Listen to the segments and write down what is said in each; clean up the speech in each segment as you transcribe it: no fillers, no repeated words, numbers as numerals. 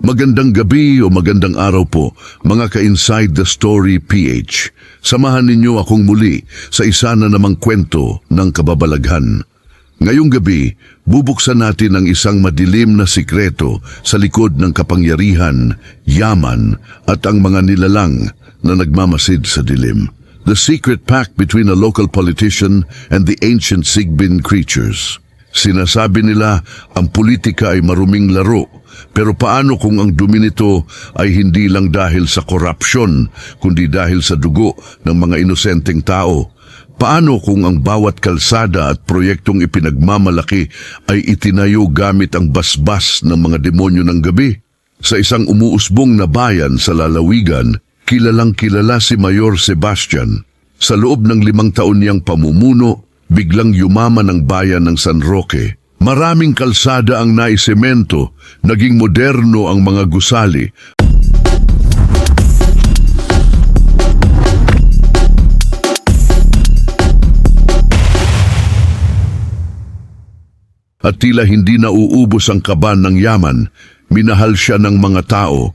Magandang gabi o magandang araw po, mga ka-Inside the Story PH. Samahan ninyo akong muli sa isa na namang kwento ng kababalaghan. Ngayong gabi, bubuksan natin ang isang madilim na sikreto sa likod ng kapangyarihan, yaman at ang mga nilalang na nagmamasid sa dilim. The secret pact between a local politician and the ancient Sigbin creatures. Sinasabi nila ang politika ay maruming laro, pero paano kung ang dumi nito ay hindi lang dahil sa korupsyon, kundi dahil sa dugo ng mga inosenteng tao? Paano kung ang bawat kalsada at proyektong ipinagmamalaki ay itinayo gamit ang basbas ng mga demonyo ng gabi? Sa isang umuusbong na bayan sa lalawigan, kilalang kilala si Mayor Sebastian. Sa loob ng 5 taon niyang pamumuno, biglang yumaman ang bayan ng San Roque. Maraming kalsada ang naisemento, naging moderno ang mga gusali. At tila hindi nauubos ang kaban ng yaman, minahal siya ng mga tao.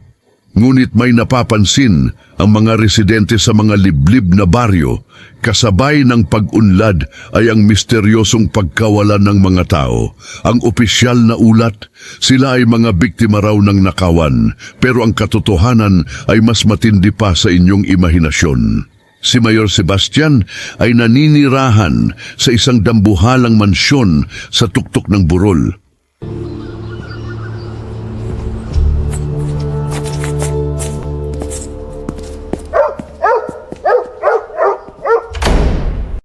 Ngunit may napapansin ang mga residente sa mga liblib na baryo, kasabay ng pag-unlad ay ang misteryosong pagkawala ng mga tao. Ang opisyal na ulat, sila ay mga biktima raw ng nakawan, pero ang katotohanan ay mas matindi pa sa inyong imahinasyon. Si Mayor Sebastian ay naninirahan sa isang dambuhalang mansyon sa tuktok ng Burol.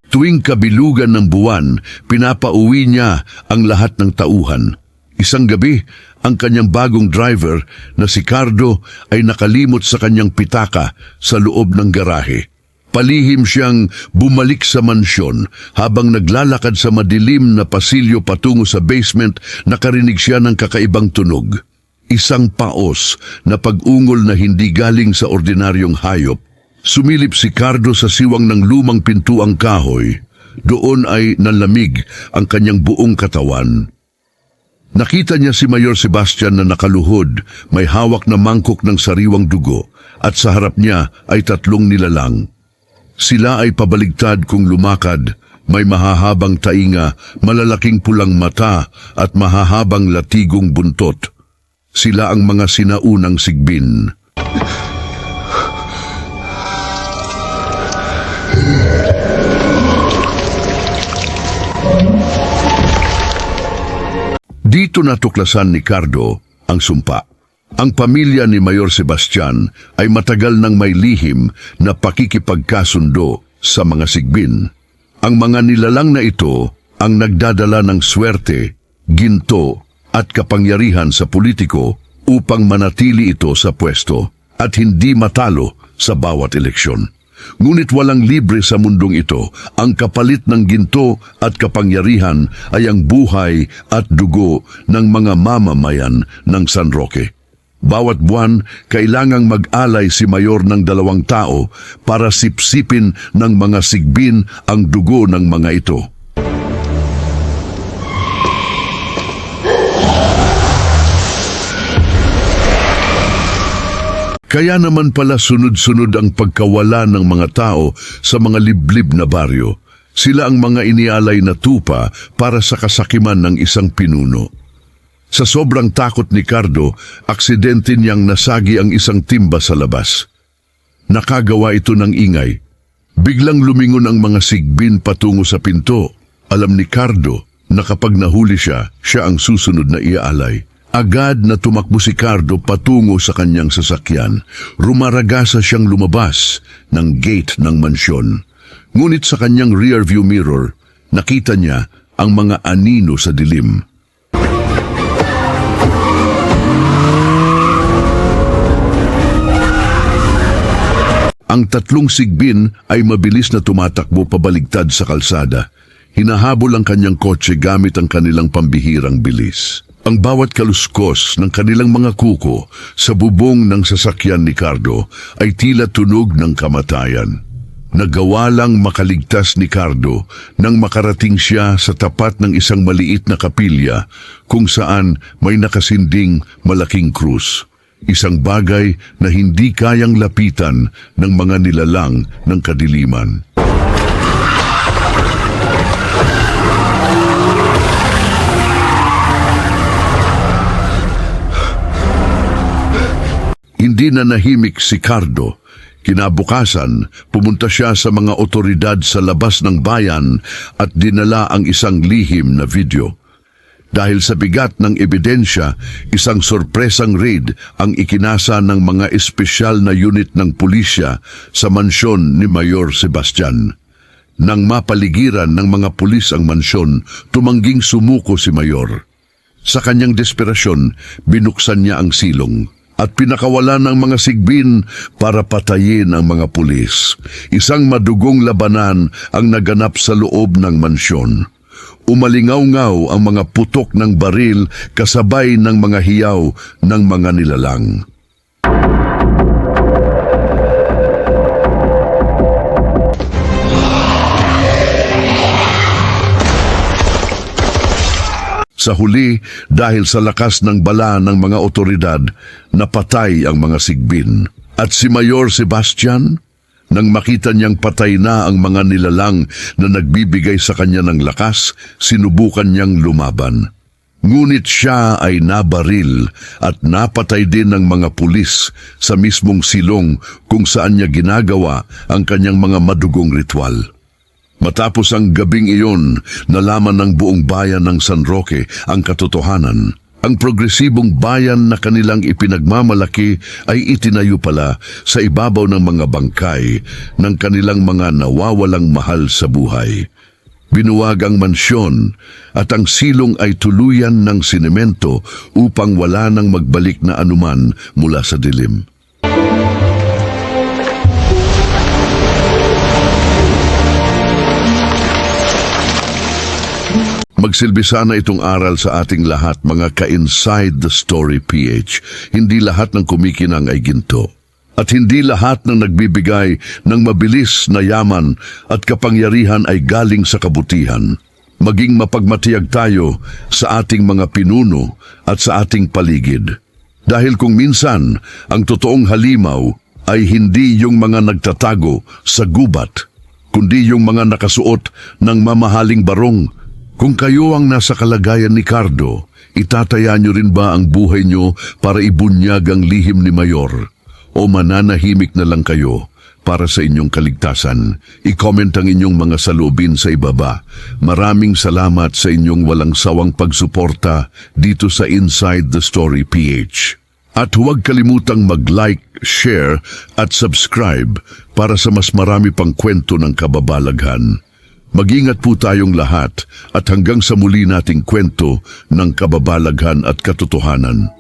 Tuwing kabilugan ng buwan, pinapauwi niya ang lahat ng tauhan. Isang gabi, ang kanyang bagong driver na si Cardo ay nakalimot sa kanyang pitaka sa loob ng garahe. Palihim siyang bumalik sa mansyon. Habang naglalakad sa madilim na pasilyo patungo sa basement, nakarinig siya ng kakaibang tunog. Isang paos na pag-ungol na hindi galing sa ordinaryong hayop. Sumilip si Cardo sa siwang ng lumang pintuang kahoy. Doon ay nanlamig ang kanyang buong katawan. Nakita niya si Mayor Sebastian na nakaluhod, may hawak na mangkok ng sariwang dugo, at sa harap niya ay 3 nilalang. Sila ay pabaligtad kung lumakad, may mahahabang tainga, malalaking pulang mata at mahahabang latigong buntot. Sila ang mga sinaunang Sigbin. Dito natuklasan ni Cardo ang sumpa. Ang pamilya ni Mayor Sebastian ay matagal nang may lihim na pakikipagkasundo sa mga Sigbin. Ang mga nilalang na ito ang nagdadala ng swerte, ginto at kapangyarihan sa politiko upang manatili ito sa pwesto at hindi matalo sa bawat eleksyon. Ngunit walang libre sa mundong ito. Ang kapalit ng ginto at kapangyarihan ay ang buhay at dugo ng mga mamamayan ng San Roque. Bawat buwan, kailangang mag-alay si Mayor ng 2 tao para sipsipin ng mga Sigbin ang dugo ng mga ito. Kaya naman pala sunod-sunod ang pagkawala ng mga tao sa mga liblib na baryo. Sila ang mga inialay na tupa para sa kasakiman ng isang pinuno. Sa sobrang takot ni Cardo, aksidente niyang nasagi ang isang timba sa labas. Nakagawa ito ng ingay. Biglang lumingon ang mga Sigbin patungo sa pinto. Alam ni Cardo na kapag nahuli siya, siya ang susunod na iaalay. Agad na tumakbo si Cardo patungo sa kanyang sasakyan. Rumaragasa siyang lumabas ng gate ng mansyon. Ngunit sa kanyang rearview mirror, nakita niya ang mga anino sa dilim. Ang 3 Sigbin ay mabilis na tumatakbo pabaligtad sa kalsada. Hinahabol ang kanyang kotse gamit ang kanilang pambihirang bilis. Ang bawat kaluskos ng kanilang mga kuko sa bubong ng sasakyan ni Cardo ay tila tunog ng kamatayan. Nagawa lang makaligtas ni Cardo nang makarating siya sa tapat ng isang maliit na kapilya kung saan may nakasinding malaking krus. Isang bagay na hindi kayang lapitan ng mga nilalang ng kadiliman. Hindi na nahimik si Cardo. Kinabukasan, pumunta siya sa mga otoridad sa labas ng bayan at dinala ang isang lihim na video. Dahil sa bigat ng ebidensya, isang sorpresang raid ang ikinasa ng mga espesyal na unit ng pulisya sa mansyon ni Mayor Sebastian. Nang mapaligiran ng mga pulis ang mansyon, tumangging sumuko si Mayor. Sa kanyang desperasyon, binuksan niya ang silong at pinakawalan ng mga sigbin para patayin ang mga pulis. Isang madugong labanan ang naganap sa loob ng mansyon. Umalingaw-ngaw ang mga putok ng baril kasabay ng mga hiyaw ng mga nilalang. Sa huli, dahil sa lakas ng bala ng mga otoridad, napatay ang mga sigbin. At si Mayor Sebastian, nang makita niyang patay na ang mga nilalang na nagbibigay sa kanya ng lakas, sinubukan niyang lumaban. Ngunit siya ay nabaril at napatay din ng mga pulis sa mismong silong kung saan niya ginagawa ang kanyang mga madugong ritual. Matapos ang gabing iyon, nalaman ng buong bayan ng San Roque ang katotohanan. Ang progresibong bayan na kanilang ipinagmamalaki ay itinayo pala sa ibabaw ng mga bangkay ng kanilang mga nawawalang mahal sa buhay. Binuwag ang mansyon at ang silong ay tuluyan ng sinemento upang wala nang magbalik na anuman mula sa dilim. Magsilbi sana itong aral sa ating lahat, mga ka-Inside the Story PH. Hindi lahat ng kumikinang ay ginto. At hindi lahat ng nagbibigay ng mabilis na yaman at kapangyarihan ay galing sa kabutihan. Maging mapagmatiyag tayo sa ating mga pinuno at sa ating paligid. Dahil kung minsan, ang totoong halimaw ay hindi yung mga nagtatago sa gubat, kundi yung mga nakasuot ng mamahaling barong. Kung kayo ang nasa kalagayan ni Cardo, itataya niyo rin ba ang buhay niyo para ibunyag ang lihim ni Mayor? O mananahimik na lang kayo para sa inyong kaligtasan? I-comment ang inyong mga saloobin sa ibaba. Maraming salamat sa inyong walang sawang pagsuporta dito sa Inside the Story PH. At huwag kalimutang mag-like, share at subscribe para sa mas marami pang kwento ng kababalaghan. Mag-ingat po tayong lahat at hanggang sa muli nating kwento ng kababalaghan at katotohanan.